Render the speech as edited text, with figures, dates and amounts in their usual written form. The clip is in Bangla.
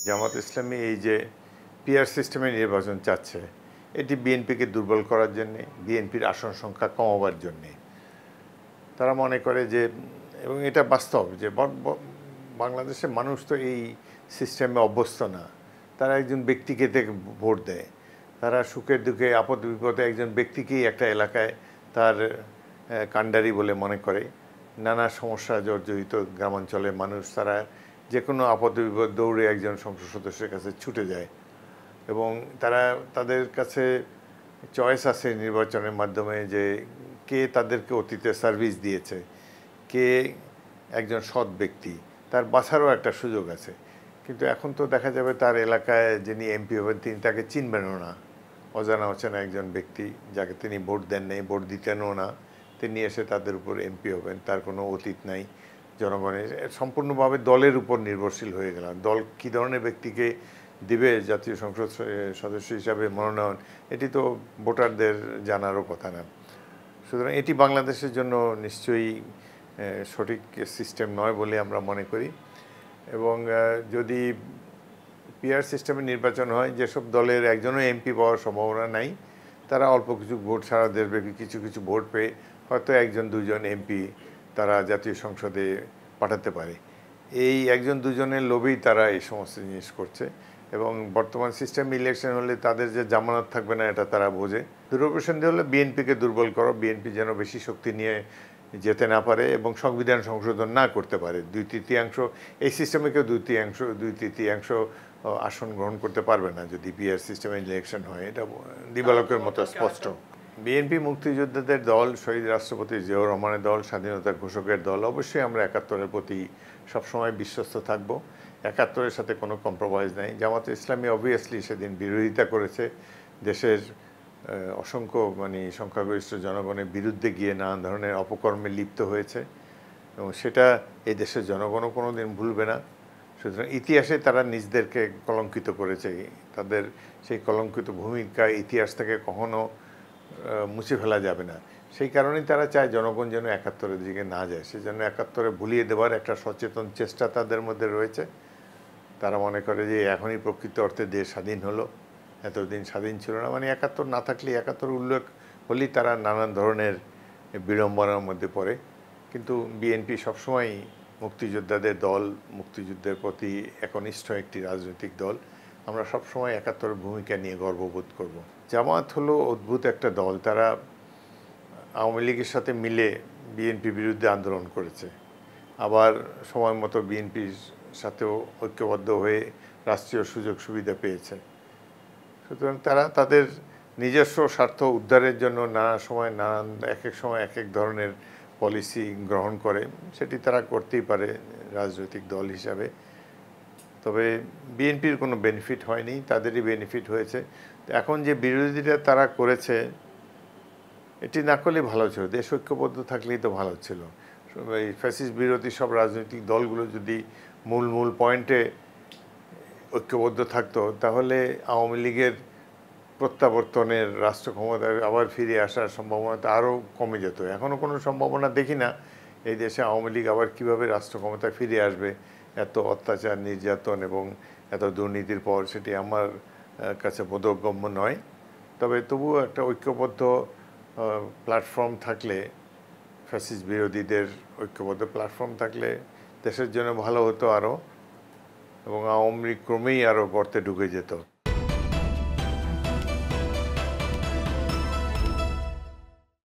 জামাত ইসলামী এই যে পিআর সিস্টেমে নির্বাচন চাচ্ছে, এটি বিএনপিকে দুর্বল করার জন্যে, বিএনপির আসন সংখ্যা কমাবার জন্যে। তারা মনে করে যে, এবং এটা বাস্তব যে বাংলাদেশের মানুষ তো এই সিস্টেমে অভ্যস্ত না। তারা একজন ব্যক্তিকে থেকে ভোট দেয়। তারা সুখের দুঃখে আপদ বিপদে একজন ব্যক্তিকেই একটা এলাকায় তার কাণ্ডারি বলে মনে করে। নানা সমস্যা জর্জরিত গ্রামাঞ্চলের মানুষ, তারা যে কোনো আপদ বিপদ দৌড়ে একজন সংসদ সদস্যের কাছে ছুটে যায় এবং তারা তাদের কাছে চয়েস আছে নির্বাচনের মাধ্যমে যে কে তাদেরকে অতীতে সার্ভিস দিয়েছে, কে একজন সৎ ব্যক্তি, তার বাছারও একটা সুযোগ আছে। কিন্তু এখন তো দেখা যাবে তার এলাকায় যিনি এমপি হবেন তিনি তাকে চিনবেনও না। অজানা অচেনা একজন ব্যক্তি যাকে তিনি ভোট দেন নাই, ভোট দিতেনও না, তিনি এসে তাদের উপর এমপি হবেন। তার কোনো অতীত নাই জনগণের, সম্পূর্ণভাবে দলের উপর নির্ভরশীল হয়ে গেলাম। দল কী ধরনের ব্যক্তিকে দিবে জাতীয় সংসদ সদস্য হিসাবে মনোনয়ন, এটি তো ভোটারদের জানারও কথা না। সুতরাং এটি বাংলাদেশের জন্য নিশ্চয়ই সঠিক সিস্টেম নয় বলে আমরা মনে করি। এবং যদি পিআর সিস্টেমে নির্বাচন হয়, যেসব দলের একজনও এমপি পাওয়ার সম্ভাবনা নাই, তারা অল্প কিছু ভোট সারা দেশব্যাপী কিছু কিছু ভোট পেয়ে হয়তো একজন দুজন এমপি তারা জাতীয় সংসদে পাঠাতে পারে। এই একজন দুজনের লোভেই তারা এই সমস্ত জিনিস করছে। এবং বর্তমান সিস্টেম ইলেকশন হলে তাদের যে জামানত থাকবে না এটা তারা বোঝে। দুরভিসন্ধি হলে বিএনপিকে দুর্বল করো, বিএনপি যেন বেশি শক্তি নিয়ে যেতে না পারে এবং সংবিধান সংশোধন না করতে পারে। 2/3 এই সিস্টেমে কেউ 2/3 আসন গ্রহণ করতে পারবে না যদি পিআর সিস্টেমে ইলেকশন হয়। এটা দিবালোকের মতো স্পষ্ট। বিএনপি মুক্তিযোদ্ধাদের দল, শহীদ রাষ্ট্রপতি জিয়াউর রহমানের দল, স্বাধীনতা ঘোষকের দল। অবশ্যই আমরা ৭১-এর প্রতি সবসময় বিশ্বস্ত থাকব। ৭১-এর সাথে কোনো কম্প্রোমাইজ নাই। জামাত ইসলামী অবভিয়াসলি সেদিন বিরোধিতা করেছে, দেশের অসংখ্য সংখ্যাগরিষ্ঠ জনগণের বিরুদ্ধে গিয়ে নানান ধরনের অপকর্মে লিপ্ত হয়েছে এবং সেটা এই দেশের জনগণও কোনো দিন ভুলবে না। সুতরাং ইতিহাসে তারা নিজেদেরকে কলঙ্কিত করেছে, তাদের সেই কলঙ্কিত ভূমিকা ইতিহাস থেকে কখনো মুছে ফেলা যাবে না। সেই কারণেই তারা চায় জনগণ যেন ৭১-এর দিকে না যায়, সেজন্য ৭১-এ ভুলিয়ে দেওয়ার একটা সচেতন চেষ্টা তাদের মধ্যে রয়েছে। তারা মনে করে যে এখনই প্রকৃত অর্থে দেশ স্বাধীন হলো, এতদিন স্বাধীন ছিল না। ৭১ না থাকলে ৭১ উল্লেখ হলেই তারা নানান ধরনের বিড়ম্বনার মধ্যে পড়ে। কিন্তু বিএনপি সবসময় মুক্তিযোদ্ধাদের দল, মুক্তিযুদ্ধের প্রতি একনিষ্ঠ একটি রাজনৈতিক দল। আমরা সবসময় ৭১-এর ভূমিকা নিয়ে গর্ববোধ করব। জামাত হলো অদ্ভুত একটা দল। তারা আওয়ামী লীগের সাথে মিলে বিএনপি বিরুদ্ধে আন্দোলন করেছে, আবার সময় মতো বিএনপির সাথেও ঐক্যবদ্ধ হয়ে রাষ্ট্রীয় সুযোগ সুবিধা পেয়েছে। সুতরাং তারা তাদের নিজস্ব স্বার্থ উদ্ধারের জন্য নানা সময় এক এক সময় এক এক ধরনের পলিসি গ্রহণ করে, সেটি তারা করতেই পারে রাজনৈতিক দল হিসাবে। তবে বিএনপির কোনো বেনিফিট হয়নি, তাদেরই বেনিফিট হয়েছে। এখন যে বিরোধিতা তারা করেছে এটি না করলেই ভালো ছিল, দেশ ঐক্যবদ্ধ থাকলেই তো ভালো ছিল। এই ফ্যাসিস্ট বিরোধী সব রাজনৈতিক দলগুলো যদি মূল পয়েন্টে ঐক্যবদ্ধ থাকতো তাহলে আওয়ামী লীগের প্রত্যাবর্তনের, রাষ্ট্র ক্ষমতায় আবার ফিরে আসার সম্ভাবনাটা আরও কমে যেত। এখনও কোনো সম্ভাবনা দেখি না এই দেশে আওয়ামী লীগ আবার কীভাবে রাষ্ট্র ক্ষমতায় ফিরে আসবে। এত অত্যাচার, নির্যাতন এবং এত দুর্নীতির পর সেটি আমার কাছে বোধগম্য নয়। তবে তবুও একটা ঐক্যবদ্ধ প্ল্যাটফর্ম থাকলে, ফ্যাসিস্ট বিরোধীদের ঐক্যবদ্ধ প্ল্যাটফর্ম থাকলে দেশের জন্য ভালো হতো আরও, এবং আওয়ামী লীগ ক্রমেই আরও গর্তে ঢুকে যেত।